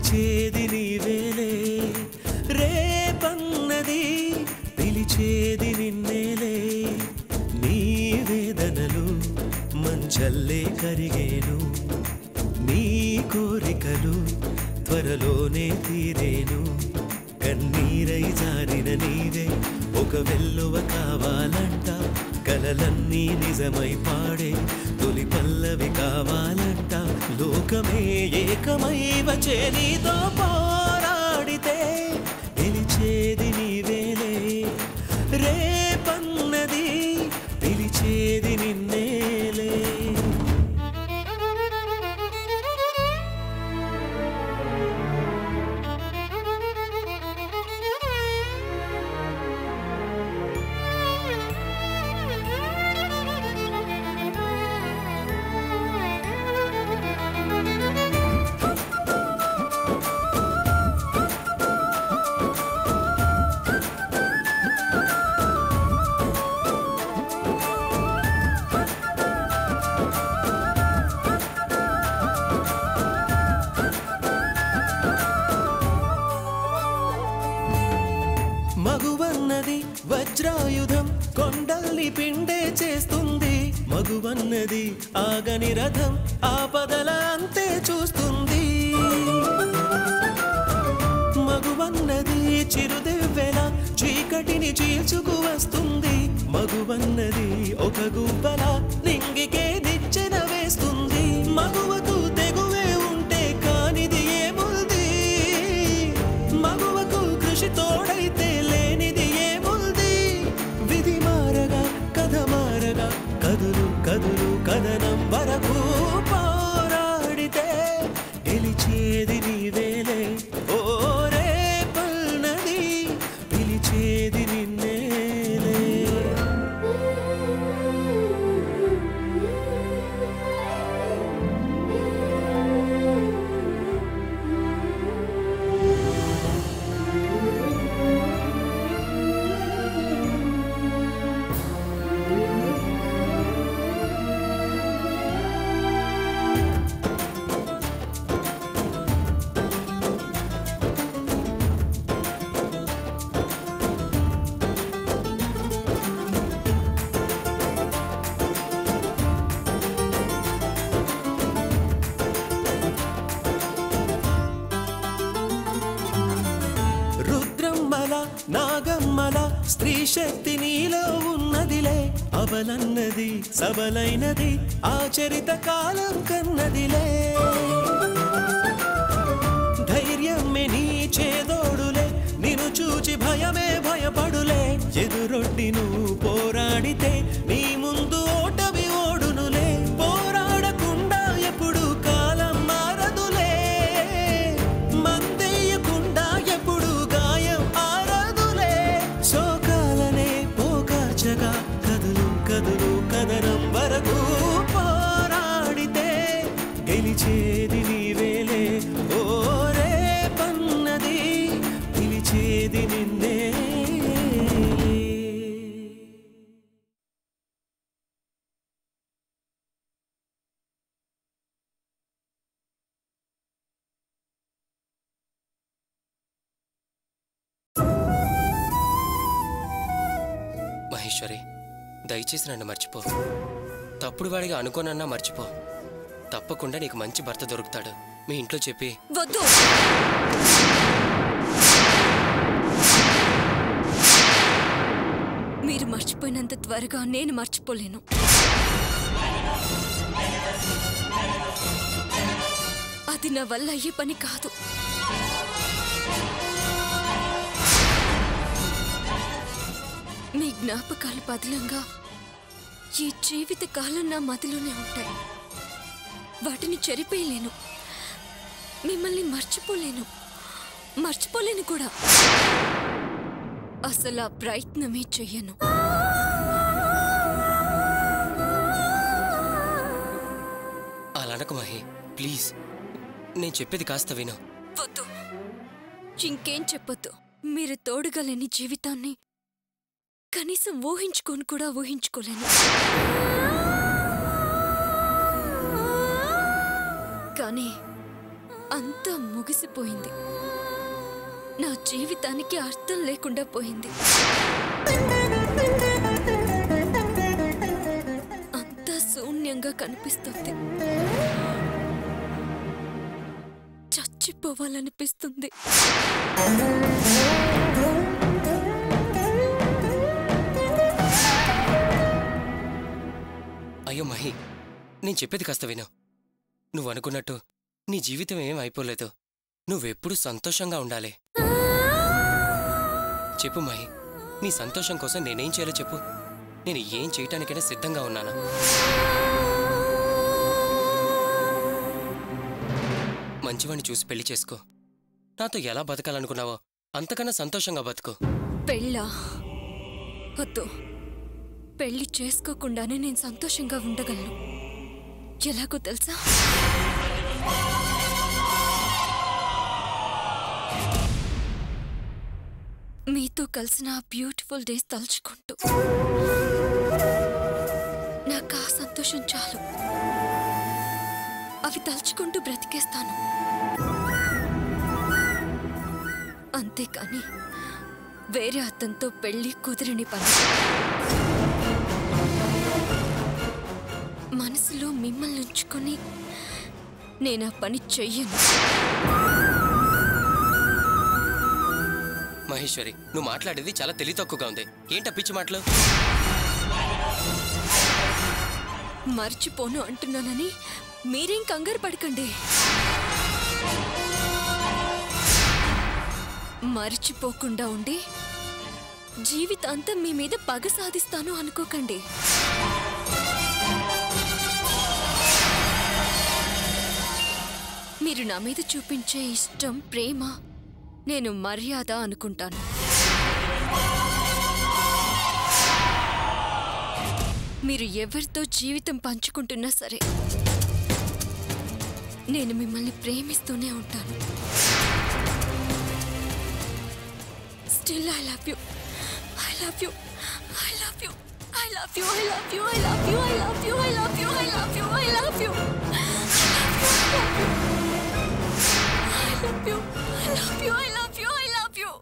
గెలిచేది నీవేలే రేపన్నది పిలిచేది నిన్నేలే నీ వేదనలు మంచల్లే కరిగేను నీ కోరికలు త్వరలోనే తీరేను కన్నీరై జారిన నీవే ఒక వెల్లువ కావాలంట కలలన్నీ నిజమై పాడే తొలి పల్లవి కావాలంట లోకమే ఏకమై వచ్చే నీతో పోరాడితే గెలిచేది నీవేలే రేపన్నది పిలిచేది నిన్నేలే మగువన్నది వజ్రాయుధం కొండల్ని పిండే చేస్తుంది మగువన్నది ఆగని రథం ఆపదల అంతే చూస్తుంది మగువన్నది చిరుదివ్వెల చీకటిని చీల్చుకు వస్తుంది మగువన్నది ఒక గువ్వల నింగికే నిచ్చెన వేస్తుంది మగువకు తెగువే ఉంటే కానిది ఏముంది మగువకు కృషి తోడైతే లేనిది ఏముంది విధి మారగా కథ మారగా కదులు కదులు కథనం వరకు పోరాడితే గెలిచేది నీవేలే ఓ రేపన్నది పిలిచేది నిన్నేలే నాగమ్మల స్త్రీ శక్తి నీలో ఉన్నదిలే అవలన్నది సబలైనది ఆచరిత కాలం కన్నదిలే ధైర్యమే నీ చేదోడులే నిన్ను చూచి భయమే భయపడులే ఎదురొడ్డి నువ్వు పోరాడితే నీ ముందు ఓటమి ఓడునులే పోరాడకుండా ఎప్పుడు కాలం మారదులే మందేయకుండా ఎప్పుడు గాయం కదులు కదులు కదనం వరకు పోరాడితే గెలిచేది నీవేలే ఓ రేపన్నది పిలిచేది నిన్నే మహేశ్వరి దయచేసి నన్ను మర్చిపో తప్పుడు వాడిగా అనుకోనన్నా మర్చిపో తప్పకుండా నీకు మంచి భర్త దొరుకుతాడు మీ ఇంట్లో చెప్పి వద్దు మీరు మర్చిపోయినంత త్వరగా నేను మర్చిపోలేను అది నా వల్ల అయ్యే పని కాదు మీ జ్ఞాపకాలు బదిలంగా ఈ జీవిత కాలం నా మదిలోనే ఉంటాయి వాటిని చెరిపేయలేను మిమ్మల్ని మర్చిపోలేను కూడా అసలు ఆ ప్రయత్నమే చెయ్యను అలానకు మహి ప్లీజ్ నేను చెప్పేది కాస్త విను వద్దు ఇంకేం చెప్పొద్దు మీరు తోడుగా లేని జీవితాన్ని కనీసం ఊహించుకొని కూడా ఊహించుకోలేను కానీ అంతా ముగిసిపోయింది. నా జీవితానికి అర్థం లేకుండా పోయింది. అంతా శూన్యంగా కనిపిస్తుంది. చచ్చిపోవాలనిపిస్తుంది. అయ్యో మహి, నేను చెప్పేది కాస్త విను. నువ్వు అనుకున్నట్టు నీ జీవితం ఏం అయిపోలేదు. నువ్వెప్పుడు సంతోషంగా ఉండాలి. చెప్పు మహి, నీ సంతోషం కోసం నేనేం చేయాలో చెప్పు. నేను ఏం చేయటానికైనా సిద్ధంగా ఉన్నాను. మంచివాణ్ణి చూసి పెళ్లి చేసుకో. నాతో ఎలా బతకాలనుకున్నావో అంతకన్నా సంతోషంగా బతుకు. పెళ్ళా? వద్దు. పెళ్లి చేసుకోకుండానే నేను సంతోషంగా ఉండగలను. ఎలాగో తెలుసా? మీతో కలిసిన ఆ బ్యూటిఫుల్ డేస్ తలుచుకుంటూ నాకు ఆ సంతోషం చాలు. అవి తలుచుకుంటూ బ్రతికేస్తాను. అంతేకాని వేరే అతనితో పెళ్లి కుదిరిని పని. మనసులో మిమ్మల్ని ఉంచుకొని నేను ఆ పని చెయ్యను. మహేశ్వరి, నువ్వు మాట్లాడేది చాలా తెలివి తక్కువగా ఉంది. ఏంటా పిచ్చి మాటలు? మర్చిపోను అంటున్నానని మీరేం కంగారు పడకండి. మర్చిపోకుండా ఉండి జీవితాంతం మీ మీద పగ సాధిస్తాను అనుకోకండి. మీరు నా మీద చూపించే ఇష్టం, ప్రేమ నేను మర్యాద అనుకుంటాను. మీరు ఎవరితో జీవితం పంచుకుంటున్నా సరే నేను మిమ్మల్ని ప్రేమిస్తూనే ఉంటాను. Still I love you, I love you, I love you, I love you, I love you, I love you, I love you, I love you, I love you, I love you, I love you, I love you, I love you, I love you.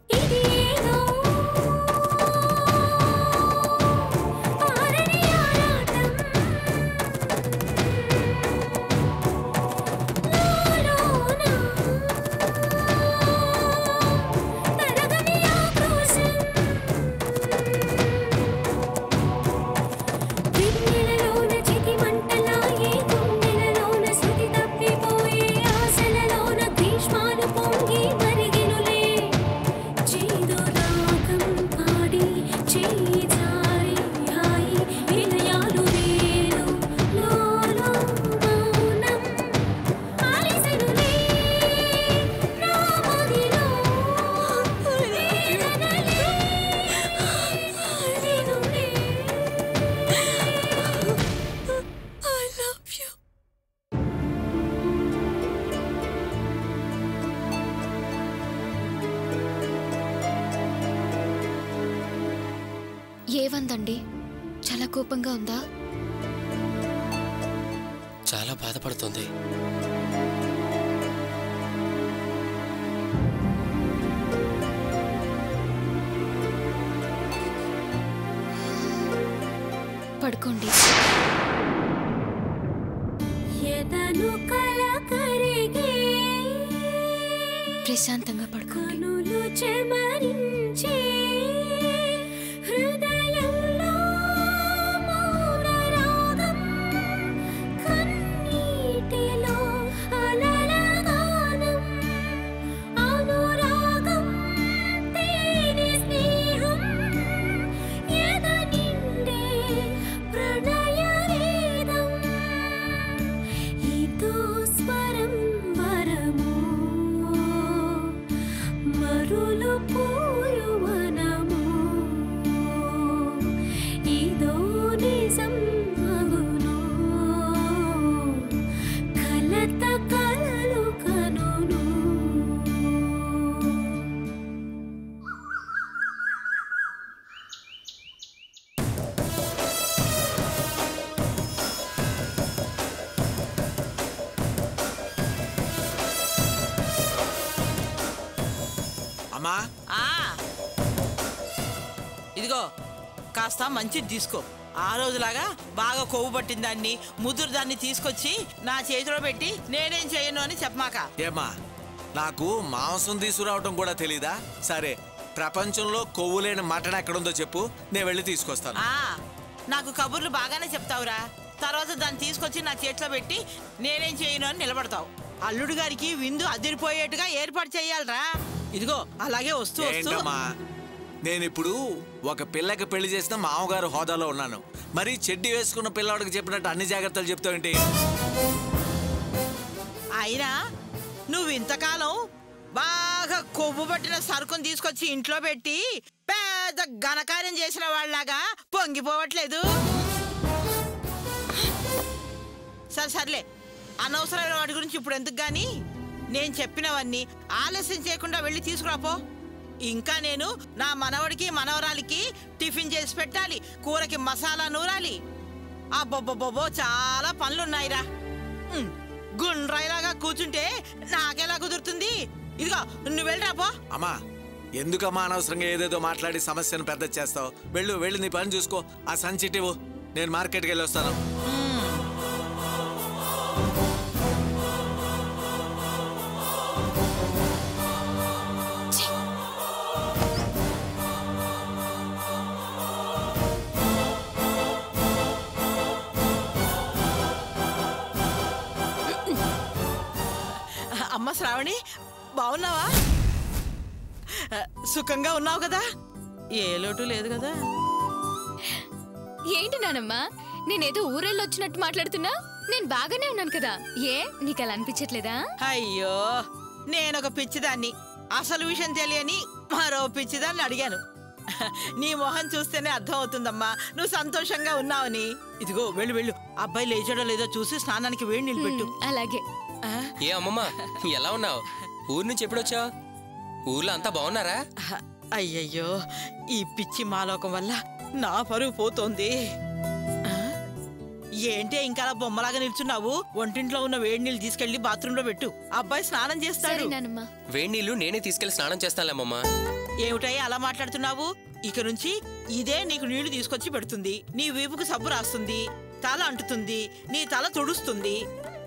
ఏవందండి? చాలా కోపంగా ఉందా? చాలా బాధపడుతుంది. పడుకోండి. ప్రశాంతంగా పడుకోండి. మరులు పూయువ ఇదిగో కాస్త మంచిది తీసుకో. ఆ రోజులాగా బాగా కొవ్వు పట్టిన దాన్ని ముదురు దాన్ని తీసుకొచ్చి నా చేతిలో పెట్టి నేనేం చేయను అని చెప్పమాక. ఏమా నాకు మాంసం తీసుకురావటం కూడా తెలీదా? సరే, ప్రపంచంలో కొవ్వు లేని మటన్ ఎక్కడుందో చెప్పు, నేను వెళ్ళి తీసుకొస్తాను. నాకు కబుర్లు బాగానే చెప్తావురా. తర్వాత దాన్ని తీసుకొచ్చి నా చేతిలో పెట్టి నేనేం చేయను అని నిలబడతావు. అల్లుడు గారికి విందు అదిరిపోయేట్టుగా ఏర్పాటు చేయాలరా. ఇదిగో అలాగే వస్తూ నేనిప్పుడు ఒక పిల్లకి పెళ్లి చేసిన మామగారు హోదాలో ఉన్నాను. మరి చెడ్డి వేసుకున్న పిల్లవాడికి చెప్పినట్టు అన్ని జాగ్రత్తలు చెప్తావేంటి? అయినా నువ్వు ఇంతకాలం బాగా కొవ్వు పట్టిన సరుకుని తీసుకొచ్చి ఇంట్లో పెట్టి పెద్ద ఘనకార్యం చేసిన వాళ్ళలాగా పొంగిపోవట్లేదు. సర్లే, అనవసరమైన వాటి గురించి ఇప్పుడు ఎందుకు గాని నేను చెప్పినవన్నీ ఆలస్యం చేయకుండా వెళ్ళి తీసుకురాపో. ఇంకా నేను నా మనవడికి మనవరాలికి టిఫిన్ చేసి పెట్టాలి, కూరకి మసాలా నూరాలి. అబ్బొబ్బొబ్బో చాలా పనులున్నాయిరా. గుండ్రాయిలాగా కూర్చుంటే నాకెలా కుదురుతుంది? ఇదిగో నువ్వు వెళ్ళరాపో. అమ్మా, ఎందుకమ్మా అనవసరంగా ఏదేదో మాట్లాడి సమస్యను పెద్ద చేస్తావు? వెళ్ళి నీ పని చూసుకో. ఆ సంచిటివు, నేను మార్కెట్కి వెళ్ళి వస్తాను. అమ్మ శ్రావణి, బాగున్నావా? సుఖంగా ఉన్నావు కదా? ఏ లోటు లేదు కదా? ఏంటి నానమ్మా, నేనేదో ఊరెళ్ళొచ్చినట్టు మాట్లాడుతున్నా? నేను బాగానే ఉన్నాను కదా. ఏ నీకు అలా అనిపించట్లేదా? అయ్యో, నేనొక పిచ్చిదాన్ని, అసలు విషయం తెలియని మరో పిచ్చిదాన్ని అడిగాను. నీ మొహం చూస్తేనే అర్థం అవుతుందమ్మా నువ్వు సంతోషంగా ఉన్నావని. ఇదిగో వెళ్ళు, అబ్బాయి లేచాడో లేదో చూసి స్నానానికి వేడి నీళ్ళు పెట్టు. అలాగే. ఏ అమ్మమ్మ, ఎలా ఉన్నావు? ఊరు నుంచి ఎప్పుడొచ్చావు? ఊర్లో అంతా బాగున్నారా? అయ్యయ్యో, ఈ పిచ్చి మాలోకం వల్ల నా పరువు పోతోంది. ఏంటే ఇంకా అలా బొమ్మలాగా నిల్చున్నావు? వంటింట్లో ఉన్న వేడి నీళ్ళు తీసుకెళ్లి బాత్రూంలో పెట్టు, అబ్బాయి స్నానం చేస్తాడు. వేడి నీళ్లు నేనే తీసుకెళ్లి స్నానం చేస్తానులేమ్మా. ఏమిటయ్యా అలా మాట్లాడుతున్నావు? ఇక నుంచి ఇదే నీకు నీళ్లు తీసుకొచ్చి పెడుతుంది, నీ వీపుకు సబ్బు రాస్తుంది, తల అంటుతుంది, నీ తల తుడుస్తుంది.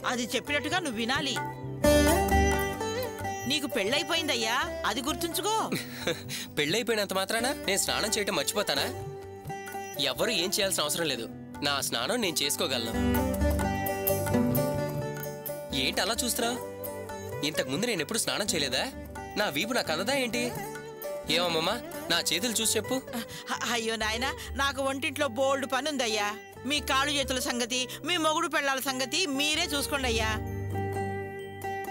అది చెప్పినట్టుగా నువ్వు వినాలి. నీకు పెళ్ళైపోయిందయ్యా, అది గుర్తుంచుకో. పెళ్ళైపోయినంత మాత్రాన నేను స్నానం చేయటం మర్చిపోతానా? ఎవరు ఏం చేయాల్సిన అవసరం లేదు, నా స్నానం నేను చేసుకోగలను. ఏంటి అలా చూస్తున్నా? ఇంతకు ముందు నేను ఎప్పుడు స్నానం చేయలేదా? నా వీపు నాకు అందదా ఏంటి? ఏమమ్మమ్మా, నా చేతులు చూసి చెప్పు. అయ్యో నాయనా, నాకు వంటింట్లో బోల్డ్ పని ఉందయ్యా. మీ కాళ్ళు చేతుల సంగతి, మీ మొగుడు పెళ్ళాల సంగతి మీరే చూసుకోండి అయ్యా.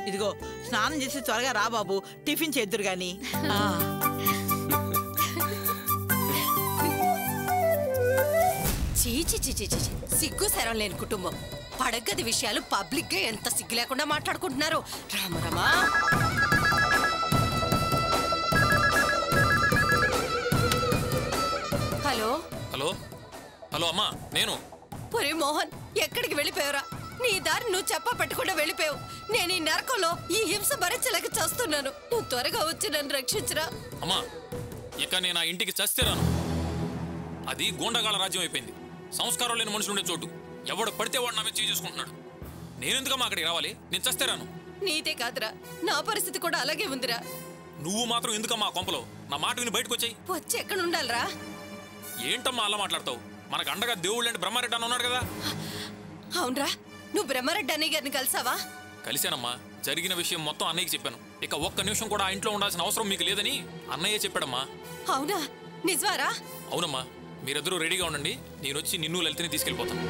ఇదిగో స్నానం చేసి త్వరగా రా బాబు, టిఫిన్ చేద్దురు గాని. సిగ్గు శరం లేని కుటుంబం. పడగది విషయాలు పబ్లిక్ గా ఎంత సిగ్గు లేకుండా మాట్లాడుకుంటున్నారు. రామరమా, హలో హలో హలో అమ్మా, నేను. పురి మోహన్, ఎక్కడికి వెళ్ళిపోయావురా? నీ దారి నువ్వు చెప్ప పట్టకుండా వెళ్ళిపోయావు. నేను ఈ నరకంలో ఈ హింస భరించలేక చేస్తున్నాను. నువ్వు త్వరగా వచ్చి నన్ను రక్షించరా. అమ్మా, ఇక నేను ఆ ఇంటికి చస్తేరాను. అది గూండాగాళ్ళ రాజ్యం అయిపోయింది. సంస్కారం లేని మనుషులు ఉండే చోటు. ఎవడు పడితే వాడు నా మీద చేయి చేసుకుంటున్నాడు. నేనెందుకమ్మా అక్కడికి రావాలి? నేను చస్తేరాను. నీతే కాదురా, నా పరిస్థితి కూడా అలాగే ఉందిరా. నువ్వు మాత్రం ఎందుకమ్మా ఆ కొంపలో? నా మాట విని బయటకు వచ్చాయి. వచ్చి ఎక్కడ ఉండాలిరా? ఏంటమ్మా అలా మాట్లాడతావు? మనకు అండగా దేవుళ్ళు అంటే బ్రహ్మారెడ్డి అని ఉన్నాడు కదా. అవునరా, నువ్వు బ్రహ్మారెడ్డి అన్నయ్య గారిని కలిసావా? కలిశానమ్మా. జరిగిన విషయం మొత్తం అన్నయ్యకి చెప్పాను. ఇక ఒక్క నిమిషం కూడా ఆ ఇంట్లో ఉండాల్సిన అవసరం మీకు లేదని అన్నయ్య చెప్పాడమ్మా. అవునా? నిజవారా? అవునమ్మా. మీరిద్దరూ రెడీగా ఉండండి, నేను వచ్చి నిన్ను లలితని తీసుకెళ్ళిపోతాను.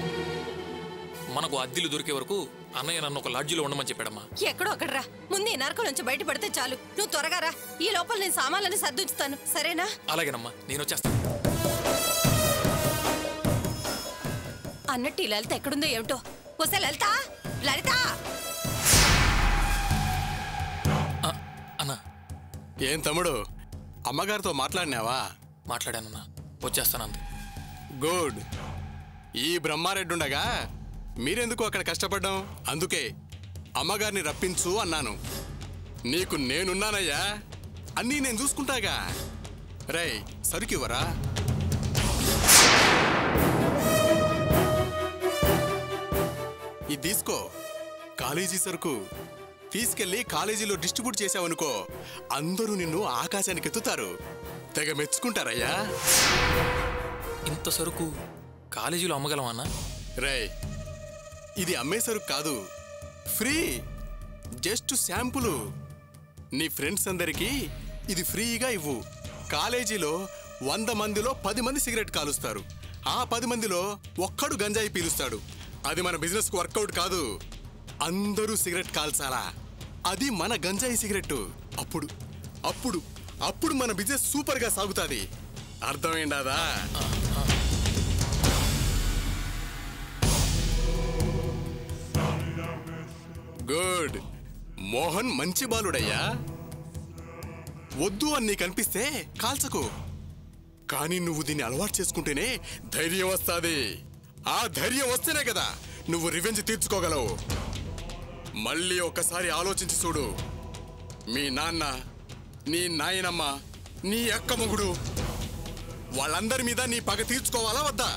మనకు అద్దెలు దొరికే వరకు అన్నయ్య నన్ను ఒక లాడ్జీలో ఉండమని చెప్పాడమ్మా. ఎక్కడో అక్కడరా, ముందు ఈ నరకం నుంచి బయటపడితే చాలు. నువ్వు త్వరగా రా, ఈ లోపల నేను సామాన్లని సర్దుంచుతాను, సరేనా? అలాగేనమ్మా, నేను వచ్చేస్తాను. అన్నట్టు ఈ లలిత ఎక్కడుందో ఏమిటో. వస్తే లలిత, లలిత! అన్నా. ఏం తమ్ముడు, అమ్మగారితో మాట్లాడినావా? మాట్లాడానన్నా, వచ్చేస్తానంది. గుడ్. ఈ బ్రహ్మారెడ్డి ఉండగా మీరెందుకు అక్కడ కష్టపడ్డాం? అందుకే అమ్మగారిని రప్పించు అన్నాను. నీకు నేనున్నానయ్యా, అన్నీ నేను చూసుకుంటాగా. రేయ్, సరుకివ్వరా? ఇది తీసుకో, కాలేజీ సరుకు. తీసుకెళ్లి కాలేజీలో డిస్ట్రిబ్యూట్ చేసావనుకో, అందరూ నిన్ను ఆకాశానికి ఎత్తుతారు. తెగ మెచ్చుకుంటారయ్యా. ఇంత సరుకు కాలేజీలో అమ్మగలమన్నా? రే, ఇది అమ్మే సరుకు కాదు, ఫ్రీ. Just sample. నీ ఫ్రెండ్స్ అందరికీ ఇది ఫ్రీగా ఇవ్వు. కాలేజీలో 100 మందిలో 10 మంది సిగరెట్ కాలుస్తారు. ఆ 10 మందిలో ఒక్కడు గంజాయి పీలుస్తాడు. అది మన బిజినెస్ కు వర్కౌట్ కాదు. అందరూ సిగరెట్ కాల్చాలా, అది మన గంజాయి సిగరెట్. అప్పుడు అప్పుడు అప్పుడు మన బిజినెస్ సూపర్ గా సాగుతుంది. అర్థమైందా? గుడ్. మోహన్ మంచి బాలుడయ్యా. వద్దు అని నీకు అనిపిస్తే కాల్చకు. కానీ నువ్వు దీన్ని అలవాటు చేసుకుంటేనే ధైర్యం వస్తుంది. ఆ ధైర్యం వస్తేనే కదా నువ్వు రివెంజ్ తీర్చుకోగలవు. మళ్ళీ ఒకసారి ఆలోచించి చూడు. మీ నాన్న, నీ నాయనమ్మ, నీ అక్క మొగుడు, వాళ్ళందరి మీద నీ పగ తీర్చుకోవాలా వద్దా?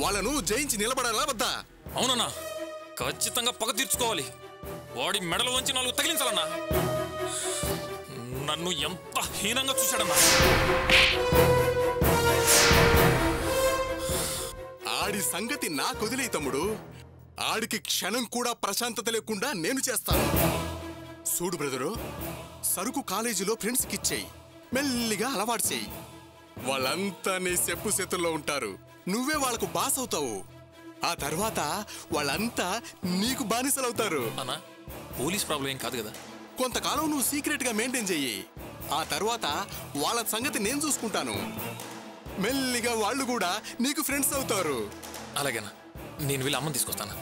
వాళ్ళను జయించి నిలబడాలా వద్దా? అవునన్నా, ఖచ్చితంగా పగ తీర్చుకోవాలి. వాడి మెడలు వంచి 4 తగిలించాలన్నా. నన్ను ఎంత హీనంగా చూశాడన్నా. ఆడి సంగతి నాకు వదిలే తమ్ముడు. ఆడికి క్షణం కూడా ప్రశాంతత లేకుండా నేను చేస్తాను. చూడు బ్రదరు, సరుకు కాలేజీలో ఫ్రెండ్స్కి ఇచ్చేయి. మెల్లిగా అలవాటు చేయి. వాళ్ళంతా నీ చెప్పు చేతుల్లో ఉంటారు. నువ్వే వాళ్ళకు బాస్ అవుతావు. ఆ తర్వాత వాళ్ళంతా నీకు బానిసలవుతారు. అన్నా, పోలీస్ ప్రాబ్లం ఏం కాదు కదా? కొంతకాలం నువ్వు సీక్రెట్ గా మెయింటైన్ చెయ్యి. ఆ తర్వాత వాళ్ళ సంగతి నేను చూసుకుంటాను. మెల్లిగా వాళ్ళు కూడా నీకు ఫ్రెండ్స్ అవుతారు. అలాగేనా, నేను వీళ్ళ అమ్మని తీసుకొస్తాను.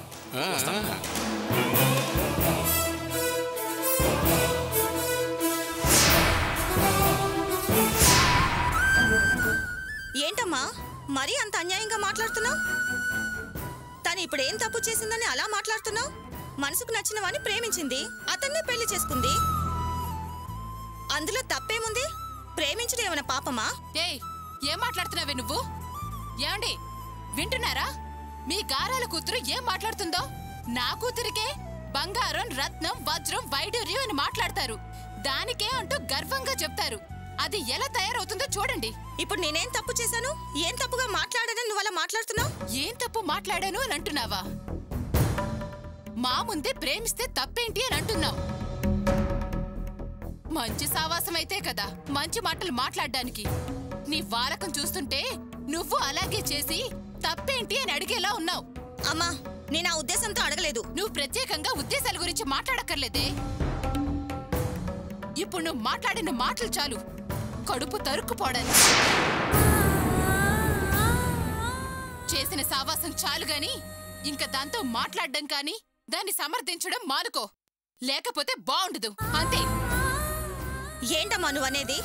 ఏంటమ్మా మరీ అంత అన్యాయంగా మాట్లాడుతున్నావు? తను ఇప్పుడు ఏం తప్పు చేసిందని అలా మాట్లాడుతున్నావు? మనసుకు నచ్చిన వాడిని ప్రేమించింది, అతన్నే పెళ్లి చేసుకుంది. అందులో తప్పేముంది? ప్రేమించడం ఏమైనా పాపమా? ఏయ్, ఏం మాట్లాడుతున్నావే నువ్వు? ఏమండి, వింటున్నారా? మీ గారాల కూతురు ఏం మాట్లాడుతుందో? నా కూతురికే బంగారం, రత్నం, వజ్రం, వైడూర్యం అని మాట్లాడతారు. దానికే అంటూ గర్వంగా చెప్తారు. అది ఎలా తయారవుతుందో చూడండి. ఇప్పుడు నేనేం తప్పు చేశాను? ఏం తప్పుగా మాట్లాడానని నువ్వు అలా మాట్లాడుతున్నావు? ఏం తప్పు మాట్లాడాను అని అంటున్నావా? మా ముందే ప్రేమిస్తే తప్పేంటి అని అంటున్నావు. మంచి సావాసం అయితే కదా మంచి మాటలు మాట్లాడడానికి. నీ వారకం చూస్తుంటే నువ్వు అలాగే చేసి తప్పేంటి అని అడిగేలా ఉన్నావు. అమ్మా, నేను ఆ ఉద్దేశంతో అడగలేదు. నువ్వు ప్రత్యేకంగా ఉద్దేశాల గురించి మాట్లాడక్కర్లేదే. ఇప్పుడు నువ్వు మాట్లాడిన మాటలు చాలు కడుపు తరుక్కుపోవడానికి. చేసిన సావాసం చాలు గాని ఇంకా దాంతో మాట్లాడడం కానీ దాన్ని సమర్థించడం మానుకో, లేకపోతే బాగుండదు. అంతే. ఏంటమ్మా నువ్వు అనేది?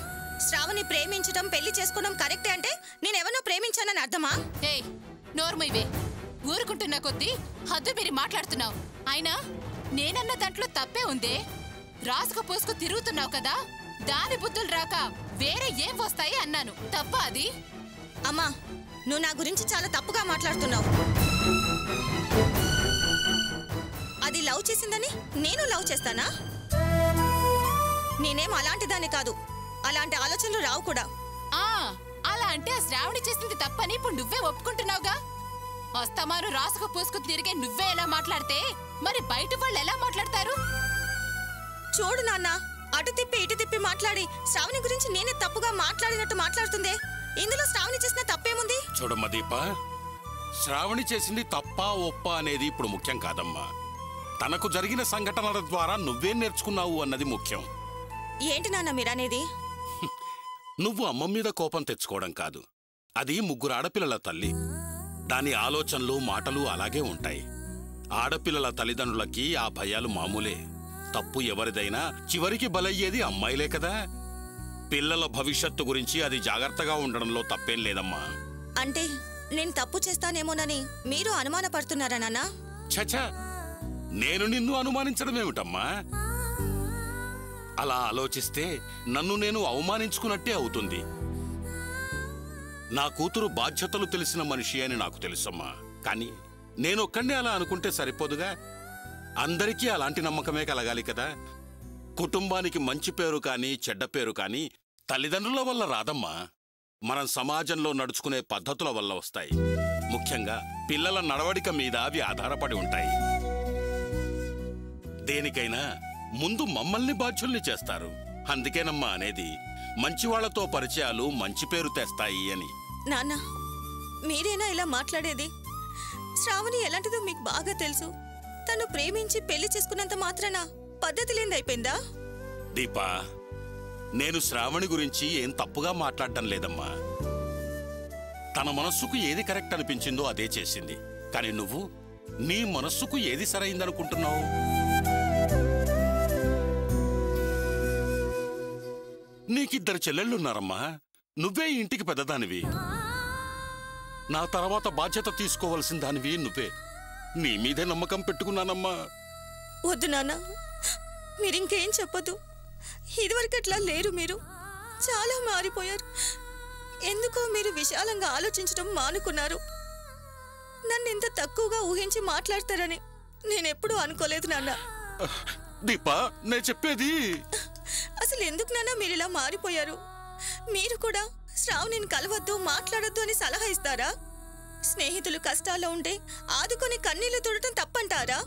శ్రావణి ప్రేమించడం, పెళ్లి చేసుకోవడం కరెక్టే అంటే నేనెవరినో ప్రేమించానని అర్థమా? ఏయ్, నోర్మైవే. ఊరుకుంటున్న కొద్దీ హద్దు మీరి మాట్లాడుతున్నావు. అయినా నేనన్న దాంట్లో తప్పే ఉందే. రాసుకు పోసుకు తిరుగుతున్నావు కదా, దాని బుద్ధులు రాక వేరే ఏం వస్తాయి అన్నాను. తప్ప అది? అమ్మా, నువ్వు నా గురించి చాలా తప్పుగా మాట్లాడుతున్నావు. అది లవ్ చేసిందని నేను లవ్ చేస్తానా? నేనేం అలాంటి దాన్ని కాదు. అలాంటి ఆలోచనలు రావు కూడా. అలా అంటే శ్రావణి చేసింది తప్పని ఇప్పుడు నువ్వే ఒప్పుకుంటున్నావుగా. వస్తమాను రాసుకు పూసుకు తిరిగే నువ్వే ఎలా మాట్లాడితే మరి బయట వాళ్ళు ఎలా మాట్లాడతారు? చూడు నాన్న, అటు తిప్పి ఇటు తిప్పి మాట్లాడి శ్రావణి గురించి నేనే తప్పుగా మాట్లాడినట్టు మాట్లాడుతుందే. ఇందులో శ్రావణి చేసిన తప్పేముంది? చూడమ్మా దీప, శ్రావణి చేసింది తప్పా ఒప్పా అనేది ఇప్పుడు ముఖ్యం కాదమ్మా. తనకు జరిగిన సంఘటనల ద్వారా నువ్వేం నేర్చుకున్నావు అన్నది ముఖ్యం. ఏంటి నాన్న మీరనేది? నువ్వు అమ్మ మీద కోపం తెచ్చుకోవడం కాదు. అది 3 ఆడపిల్లల తల్లి. దాని ఆలోచనలు మాటలు అలాగే ఉంటాయి. ఆడపిల్లల తల్లిదండ్రులకి ఆ భయాలు మామూలే. తప్పు ఎవరిదైనా చివరికి బలయ్యేది అమ్మాయిలే కదా. పిల్లల భవిష్యత్తు గురించి అది జాగ్రత్తగా ఉండడంలో తప్పేం లేదమ్మా. అంటే నేను తప్పు చేస్తానేమోనని మీరు అనుమానపడుతున్నారా నాన్న? చచా, నేను నిన్ను అనుమానించడమేమిటమ్మా? అలా ఆలోచిస్తే నన్ను నేను అవమానించుకున్నట్టే అవుతుంది. నా కూతురు బాధ్యతలు తెలిసిన మనిషి అని నాకు తెలుసమ్మా. కానీ నేనొక్కడినే అలా అనుకుంటే సరిపోదుగా. అందరికీ అలాంటి నమ్మకమే కలగాలి కదా. కుటుంబానికి మంచి పేరు కానీ చెడ్డ పేరు కానీ తల్లిదండ్రుల వల్ల రాదమ్మా. మనం సమాజంలో నడుచుకునే పద్ధతుల వల్ల వస్తాయి. ముఖ్యంగా పిల్లల నడవడిక మీద అవి ఆధారపడి ఉంటాయి. దేనికైనా ముందు మమ్మల్ని బాధ్యుల్ని చేస్తారు. అందుకేనమ్మా అనేది మంచివాళ్లతో పరిచయాలు మంచి పేరు తెస్తాయి అని. నాన్న, మీరేనా ఇలా మాట్లాడేది? శ్రావణి ఎలాంటిదో మీకు బాగా తెలుసు. తను ప్రేమించి పెళ్లి చేసుకున్నంత మాత్రాన పద్ధతి లేదైపోయిందా? దీపా, నేను శ్రావణి గురించి ఏం తప్పుగా మాట్లాడటం లేదమ్మా. తన మనస్సుకు ఏది కరెక్ట్ అనిపించిందో అదే చేసింది. కానీ నువ్వు నీ మనస్సుకు ఏది సరైందనుకుంటున్నావు? నీకిద్దరు చెల్లెళ్ళున్నారమ్మా. నువ్వే ఇంటికి పెద్దదానివి. నా తర్వాత బాధ్యత తీసుకోవలసిన దానివి నువ్వే. నీ మీదే నమ్మకం పెట్టుకున్నానమ్మా. వద్దు నాన్న, మీరింకేం చెప్పొద్దు. ఇదివరకట్లా లేరు. మీరు చాలా మారిపోయారు. ఎందుకో మీరు విశాలంగా ఆలోచించడం మానుకున్నారు. నన్ను ఇంత తక్కువగా ఊహించి మాట్లాడతారని నేనెప్పుడూ అనుకోలేదు నాన్న. దీపా, నే చెప్పేది. అసలు ఎందుకు నాన్న మీరు ఇలా మారిపోయారు? మీరు కూడా శ్రావణిని కలవద్దు, మాట్లాడొద్దు అని సలహా ఇస్తారా? స్నేహితులు కష్టాల్లో ఉంటే ఆదుకొని కన్నీళ్లు తుడటం తప్పంటారా?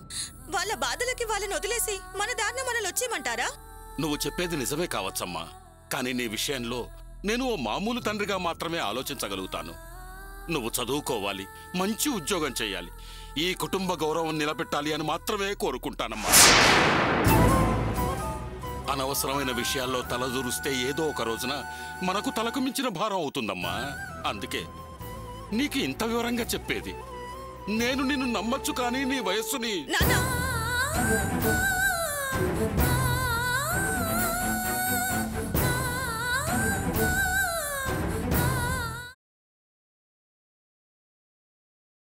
వాళ్ళ బాధలకి వాళ్ళని వదిలేసి మన దారిన మనల్ని వచ్చేయమంటారా? నువ్వు చెప్పేది నిజమే కావచ్చమ్మా. కానీ నీ విషయంలో నేను ఓ మామూలు తండ్రిగా మాత్రమే ఆలోచించగలుగుతాను. నువ్వు చదువుకోవాలి, మంచి ఉద్యోగం చేయాలి, ఈ కుటుంబ గౌరవం నిలబెట్టాలి అని మాత్రమే కోరుకుంటానమ్మా. అనవసరమైన విషయాల్లో తలదూరుస్తే ఏదో ఒక రోజున మనకు తలకు మించిన భారం అవుతుందమ్మా. అందుకే నీకు ఇంత వివరంగా చెప్పేది. నేను నిన్ను నమ్మొచ్చు, కానీ నీ వయస్సుని... నాన్న